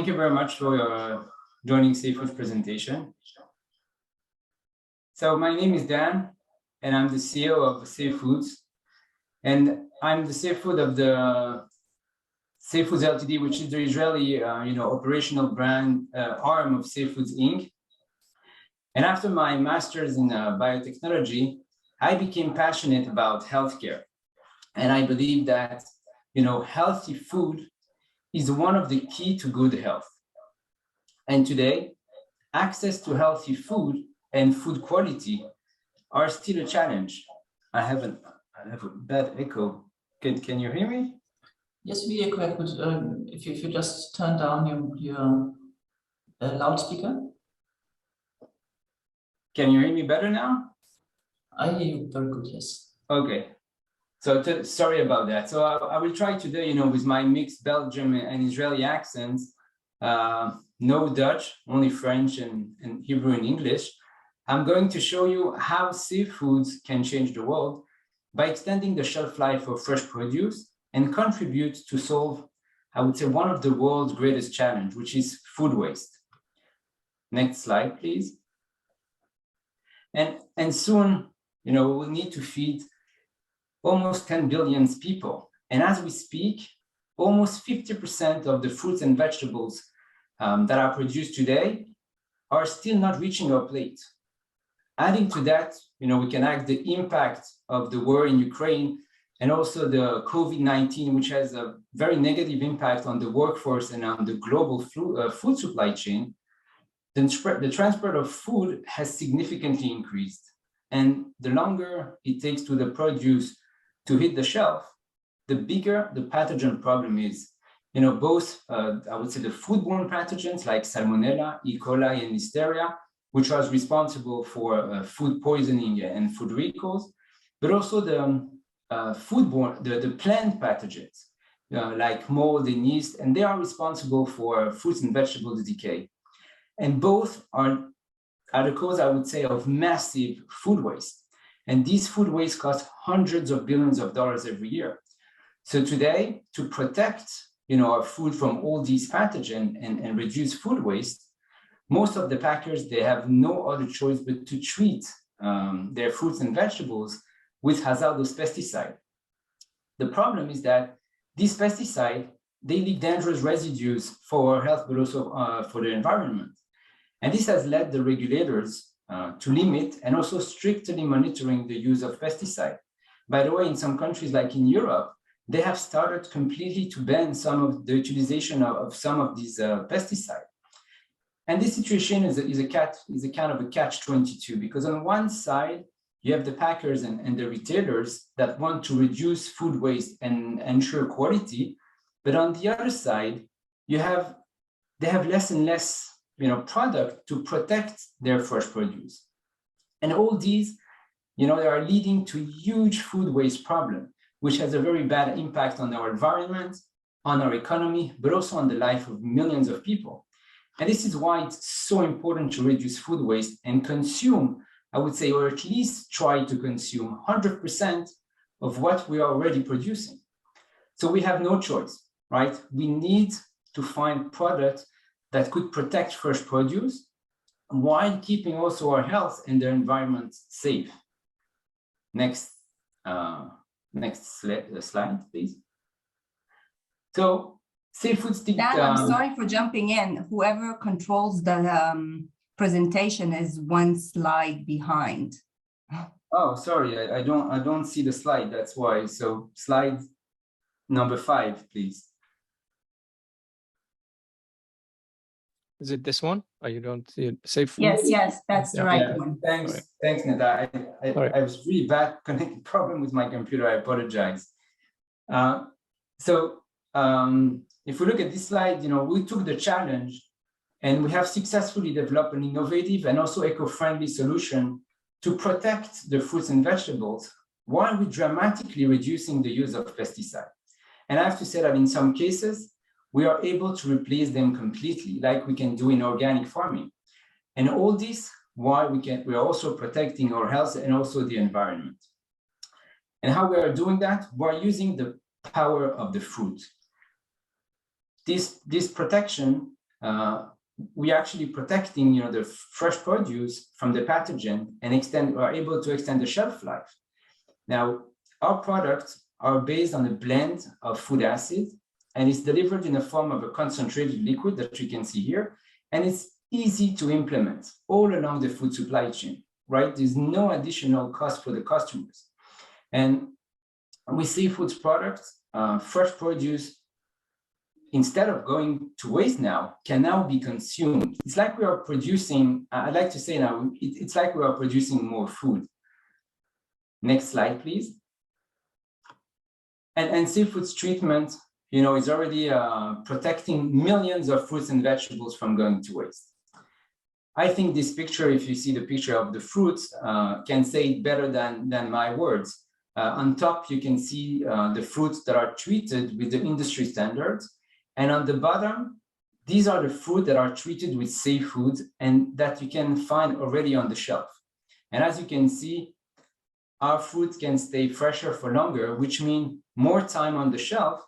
thank you very much for joining Seafood's presentation. So my name is Dan, and I'm the CEO of Seafoods, and I'm the Seafood of the Seafoods Ltd, which is the Israeli, operational brand arm of Seafoods Inc. And after my master's in biotechnology, I became passionate about healthcare, and I believe that healthy food is one of the key to good health. And today, access to healthy food and food quality are still a challenge. I have a bad echo. Can you hear me? Yes, we are quite good. If you just turn down your loudspeaker. Can you hear me better now? I hear you very good, yes. Okay. So sorry about that. So I will try today, with my mixed Belgian and Israeli accents, no Dutch, only French and Hebrew and English. I'm going to show you how seafoods can change the world by extending the shelf life of fresh produce and contribute to solve, I would say, one of the world's greatest challenges, which is food waste. Next slide, please. And soon, we will need to feed almost 10 billion people. And as we speak, almost 50% of the fruits and vegetables that are produced today are still not reaching our plate. Adding to that, we can add the impact of the war in Ukraine and also the COVID-19, which has a very negative impact on the workforce and on the global food supply chain. The transport of food has significantly increased. And the longer it takes to the produce to hit the shelf, the bigger the pathogen problem is. Both, I would say, the foodborne pathogens like Salmonella, E. coli, and Listeria, which are responsible for food poisoning and food recalls, but also the foodborne, the plant pathogens like mold and yeast, and they are responsible for fruits and vegetables decay. And both are the cause, I would say, of massive food waste. And these food waste cost hundreds of billions of dollars every year. So today, to protect our food from all these pathogens and reduce food waste, most of the packers, they have no other choice but to treat their fruits and vegetables with hazardous pesticide. The problem is that these pesticides, they leave dangerous residues for our health, but also for the environment. And this has led the regulators to limit and also strictly monitoring the use of pesticide. By the way, in some countries like in Europe, they have started completely to ban some of the utilization of some of these pesticides. And this situation is a kind of a catch-22, because on one side, you have the packers and the retailers that want to reduce food waste and ensure quality. But on the other side, they have less and less product to protect their fresh produce. And all these, they are leading to huge food waste problem, which has a very bad impact on our environment, on our economy, but also on the life of millions of people. And this is why it's so important to reduce food waste and consume, I would say, or at least try to consume 100% of what we are already producing. So we have no choice, right? We need to find products that could protect fresh produce while keeping also our health and the environment safe. Next slide, please. So, Seafoods. Dan, I'm sorry for jumping in. Whoever controls the presentation is one slide behind. Oh, sorry, I don't see the slide. That's why. So, slide number 5, please. Is it this one? Or you don't see it? Safe food? Yes, that's the right one. Thanks, right. Thanks, Neda. I was really bad connecting problem with my computer. I apologize. If we look at this slide, we took the challenge and we have successfully developed an innovative and also eco-friendly solution to protect the fruits and vegetables while we're dramatically reducing the use of pesticides. And I have to say that in some cases, we are able to replace them completely, like we can do in organic farming. And all this while we are also protecting our health and also the environment. And how we are doing that? We're using the power of the fruit. This protection we actually protecting, the fresh produce from the pathogen and are able to extend the shelf life. Now, our products are based on a blend of food acid, and it's delivered in the form of a concentrated liquid that you can see here, and it's easy to implement all along the food supply chain, right? There's no additional cost for the customers. And with seafood products, fresh produce, instead of going to waste now, can now be consumed. It's like we are producing, I'd like to say now, it's like we are producing more food. Next slide, please. And seafood's treatment, is already protecting millions of fruits and vegetables from going to waste. I think this picture, if you see the picture of the fruits, can say it better than my words. On top, you can see the fruits that are treated with the industry standards. And on the bottom, these are the fruit that are treated with safe food and that you can find already on the shelf. And as you can see, our fruit can stay fresher for longer, which means more time on the shelf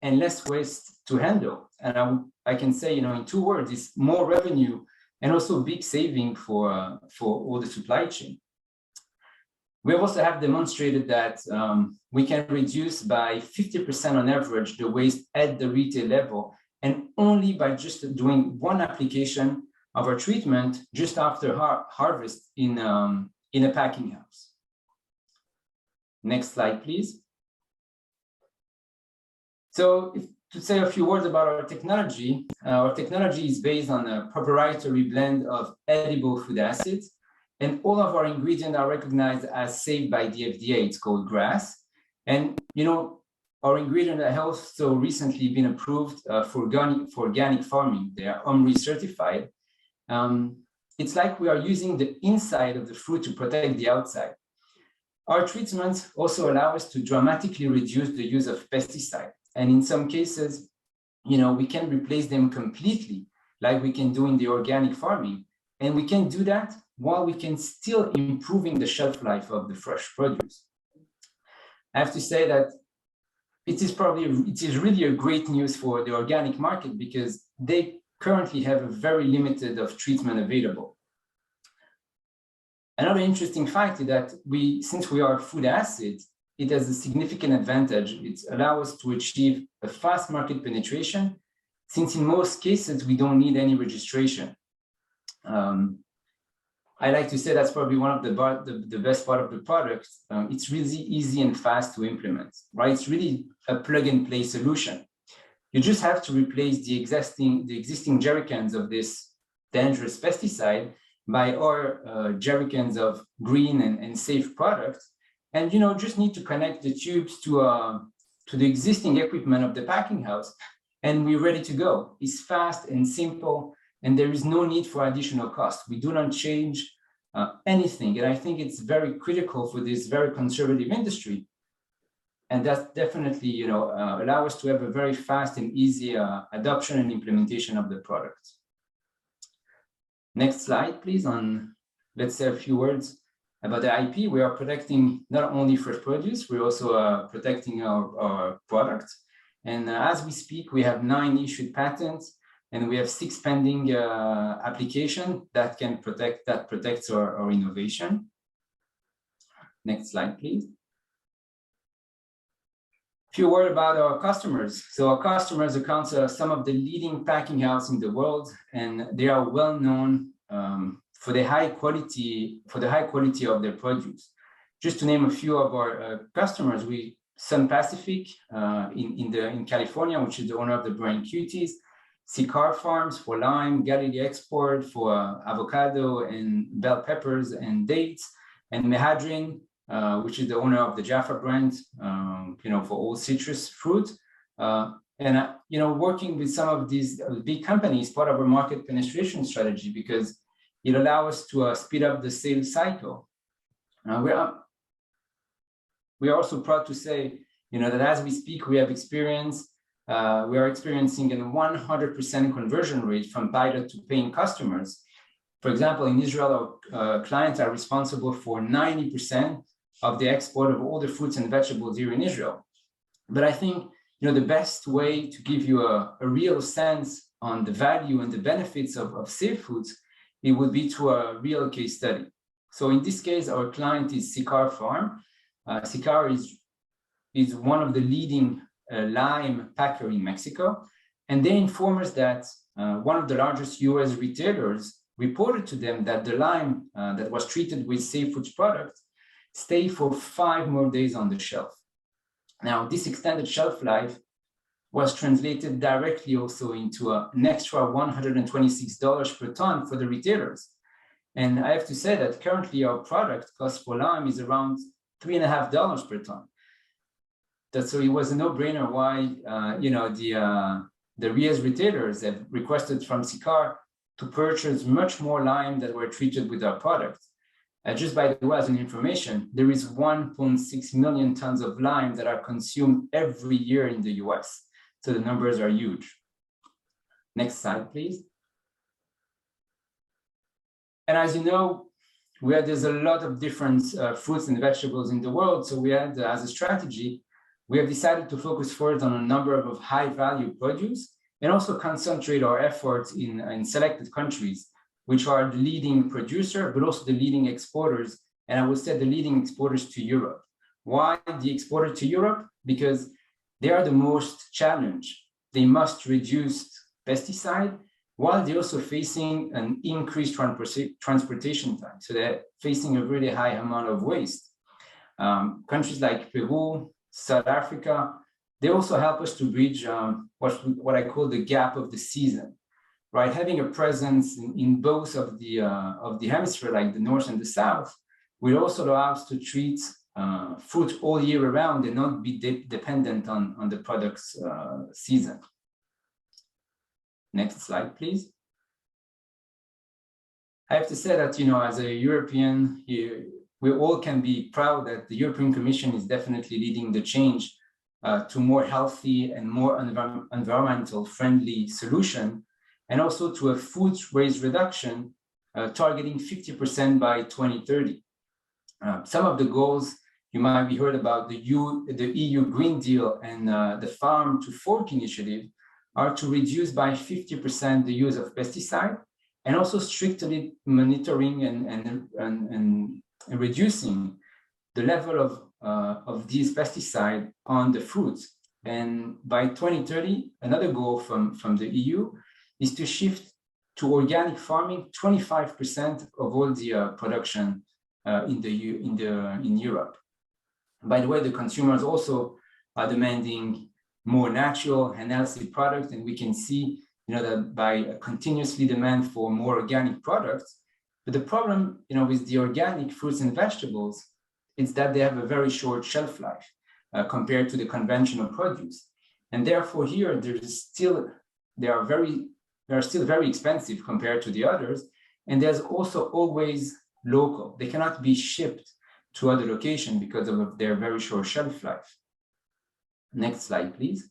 and less waste to handle. And I can say, in 2 words, it's more revenue and also big saving for all the supply chain. We also have demonstrated that we can reduce by 50% on average the waste at the retail level, and only by just doing one application of our treatment just after harvest in a packing house. Next slide, please. So to say a few words about our technology is based on a proprietary blend of edible food acids, and all of our ingredients are recognized as safe by the FDA. It's called GRAS. And, our ingredients have also recently been approved for organic farming. They are OMRI certified. It's like we are using the inside of the fruit to protect the outside. Our treatments also allow us to dramatically reduce the use of pesticides. And in some cases, we can replace them completely, like we can do in the organic farming. And we can do that while we can still improving the shelf life of the fresh produce. I have to say that it is really a great news for the organic market because they currently have a very limited of treatment available. Another interesting fact is that since we are food acid, it has a significant advantage. It allows us to achieve a fast market penetration, since in most cases, we don't need any registration. I like to say that's probably one of the best part of the product. It's really easy and fast to implement, right? It's really a plug and play solution. You just have to replace the existing jerry cans of this dangerous pesticide by our jerry cans of green and safe products. And, just need to connect the tubes to the existing equipment of the packing house, and we're ready to go. It's fast and simple, and there is no need for additional cost. We do not change anything. And I think it's very critical for this very conservative industry. And that definitely, allow us to have a very fast and easy adoption and implementation of the product. Next slide, please, on, let's say a few words about the IP. We are protecting not only fresh produce, we're also protecting our products. And as we speak, we have 9 issued patents, and we have 6 pending applications that protects our innovation. Next slide, please. A few words about our customers. So our customers account for some of the leading packing houses in the world, and they are well known for the high quality of their produce. Just to name a few of our customers, Sun Pacific in California, which is the owner of the brand Cuties, Sicar Farms for lime, Galilee Export for avocado and bell peppers and dates, and Mehadrin, which is the owner of the Jaffa brand, for all citrus fruit. Working with some of these big companies, part of our market penetration strategy, because it allows us to speed up the sales cycle. We are also proud to say, that as we speak, we are experiencing a 100% conversion rate from pilot to paying customers. For example, in Israel, our clients are responsible for 90% of the export of all the fruits and vegetables here in Israel. But I think, the best way to give you a real sense on the value and the benefits of safe foods, it would be to a real case study. So in this case, our client is Sicar Farm. Sicar is one of the leading lime packer in Mexico. And they inform us that one of the largest US retailers reported to them that the lime that was treated with safe foods products stay for 5 more days on the shelf. Now, this extended shelf life was translated directly also into an extra $126 per ton for the retailers. And I have to say that currently our product cost for lime is around $3.50 per ton. So it was a no-brainer why the US retailers have requested from Sicar to purchase much more lime that were treated with our product. Just by the way, as an information, there is 1.6 million tons of lime that are consumed every year in the US. So the numbers are huge. Next slide, please. And as you know, there's a lot of different fruits and vegetables in the world. So we had, as a strategy, we have decided to focus first on a number of high-value produce and also concentrate our efforts in selected countries, which are the leading producer, but also the leading exporters. And I would say the leading exporters to Europe. Why the exporter to Europe? Because they are the most challenged. They must reduce pesticide while they're also facing an increased transportation time. So they're facing a really high amount of waste. Countries like Peru, South Africa, they also help us to bridge what I call the gap of the season, right? Having a presence in both of the hemisphere, like the North and the South, will also allow us to treat fruit all year round and not be dependent on the product's season. Next slide, please. I have to say that, as a European, we all can be proud that the European Commission is definitely leading the change to more healthy and more environmental friendly solution, and also to a food waste reduction targeting 50% by 2030. Some of the goals you might be heard about the EU Green Deal and the Farm to Fork initiative are to reduce by 50% the use of pesticide, and also strictly monitoring and reducing the level of these pesticides on the fruits. And by 2030, another goal from the EU is to shift to organic farming 25% of all the production in Europe. By the way, the consumers also are demanding more natural and healthy products, and we can see that by continuously demand for more organic products. But the problem with the organic fruits and vegetables is that they have a very short shelf life compared to the conventional produce, and therefore here they are still very expensive compared to the others, and there's also always local. They cannot be shipped to other locations because of their very short shelf life. Next slide, please.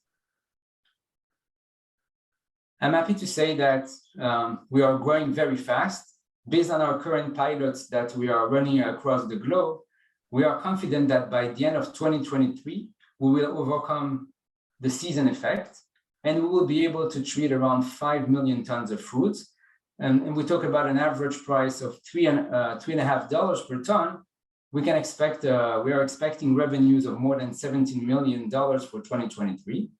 I'm happy to say that we are growing very fast. Based on our current pilots that we are running across the globe, we are confident that by the end of 2023, we will overcome the season effect, and we will be able to treat around 5 million tons of fruits. And we talk about an average price of $3.50 per ton. We are expecting revenues of more than $17 million for 2023.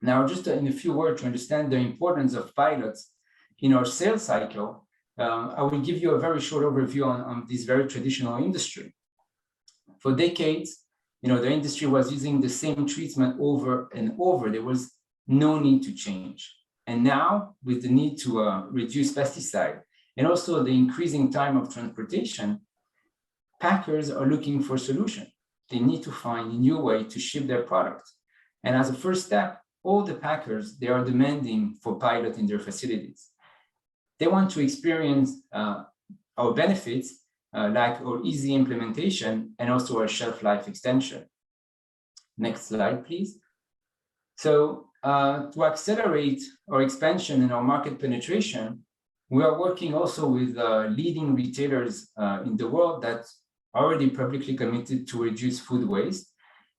Now, just in a few words to understand the importance of pilots in our sales cycle, I will give you a very short overview on this very traditional industry. For decades, the industry was using the same treatment over and over. There was no need to change. And now, with the need to reduce pesticide and also the increasing time of transportation, packers are looking for solutions. They need to find a new way to ship their product. And as a first step, all the packers, they are demanding for pilot in their facilities. They want to experience our benefits, like our easy implementation and also our shelf life extension. Next slide, please. So to accelerate our expansion and our market penetration, we are working also with leading retailers in the world that are already publicly committed to reduce food waste.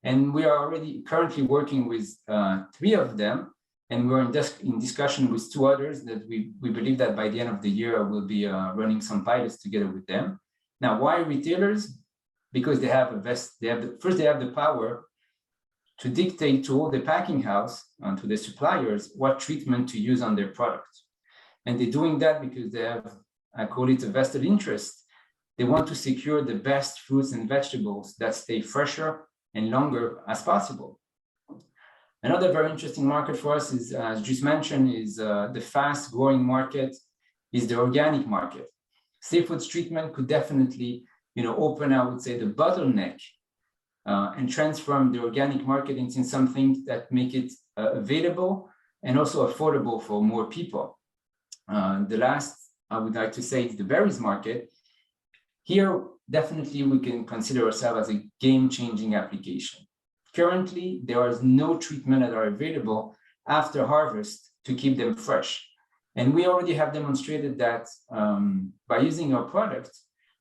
And we are already currently working with 3 of them And we're in discussion with 2 others that we believe that by the end of the year, we'll be running some pilots together with them. Now, why retailers? Because they have the power to dictate to all the packing house and to the suppliers what treatment to use on their product. And they're doing that because they have, I call it a vested interest. They want to secure the best fruits and vegetables that stay fresher and longer as possible. Another very interesting market for us is, as just mentioned, is the fast growing market is the organic market. Safe foods treatment could definitely, open, I would say, the bottleneck and transform the organic market into something that make it available and also affordable for more people. The last, I would like to say, is the berries market. Here, definitely we can consider ourselves as a game-changing application. Currently, there is no treatment that are available after harvest to keep them fresh. And we already have demonstrated that by using our product,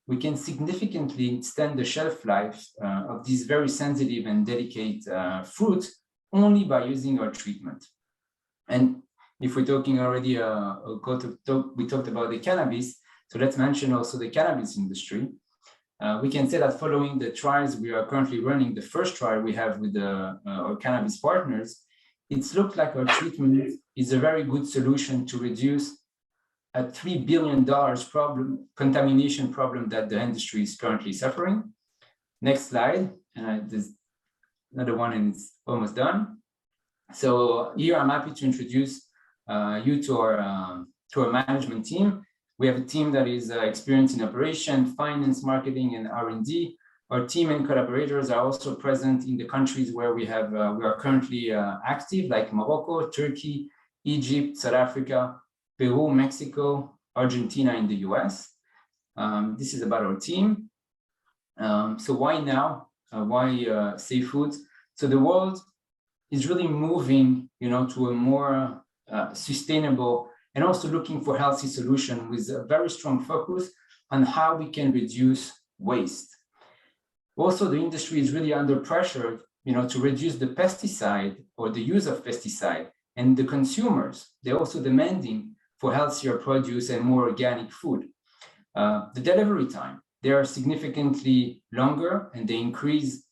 we can significantly extend the shelf life of these very sensitive and delicate fruits only by using our treatment. And if we're talking already, we talked about the cannabis, so let's mention also the cannabis industry. We can say that following the trials we are currently running, the first trial we have with our cannabis partners, it's looked like our treatment is a very good solution to reduce a $3 billion contamination problem that the industry is currently suffering. Next slide, there's another one and it's almost done. So here I'm happy to introduce you to our management team. We have a team that is experienced in operation, finance, marketing, and R&D. Our team and collaborators are also present in the countries where we are currently active, like Morocco, Turkey, Egypt, South Africa, Peru, Mexico, Argentina, and the US. This is about our team. So why now? Why safe foods? So the world is really moving, to a more sustainable and also looking for healthy solution with a very strong focus on how we can reduce waste. Also, the industry is really under pressure, to reduce the pesticide or the use of pesticide, and the consumers, they're also demanding for healthier produce and more organic food. The delivery time, they are significantly longer and they increase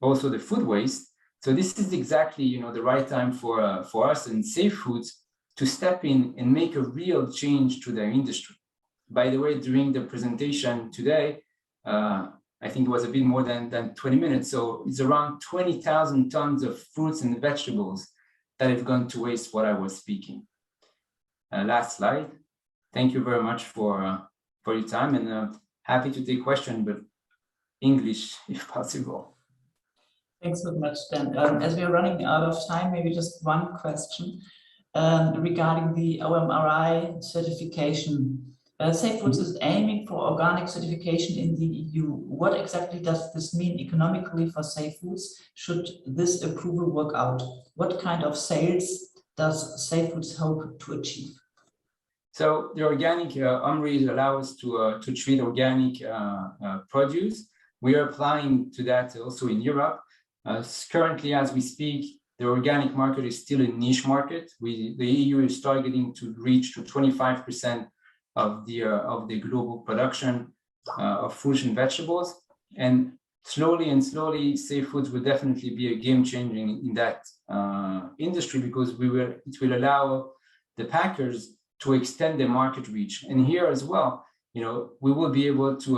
also the food waste. So this is exactly, the right time for us in Safe Foods to step in and make a real change to their industry. By the way, during the presentation today, I think it was a bit more than 20 minutes. So it's around 20,000 tons of fruits and vegetables that have gone to waste while I was speaking. Last slide. Thank you very much for your time, and happy to take questions, but English if possible. Thanks so much, Dan. As we are running out of time, maybe just one question regarding the OMRI certification. Safe Foods is aiming for organic certification in the EU. What exactly does this mean economically for Safe Foods? Should this approval work out? What kind of sales does Safe Foods hope to achieve? So the organic OMRI allow us to treat organic produce. We are applying to that also in Europe. Currently, as we speak, the organic market is still a niche market. The EU is targeting to reach to 25% of the global production of fruits and vegetables. And slowly, Safe Foods will definitely be a game changer in that industry, because it will allow the packers to extend their market reach. And here as well, we will be able to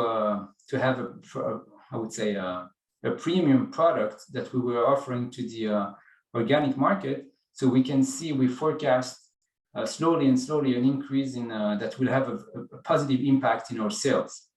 have a premium product that we were offering to the organic market. So we forecast slowly an increase in that will have a positive impact in our sales.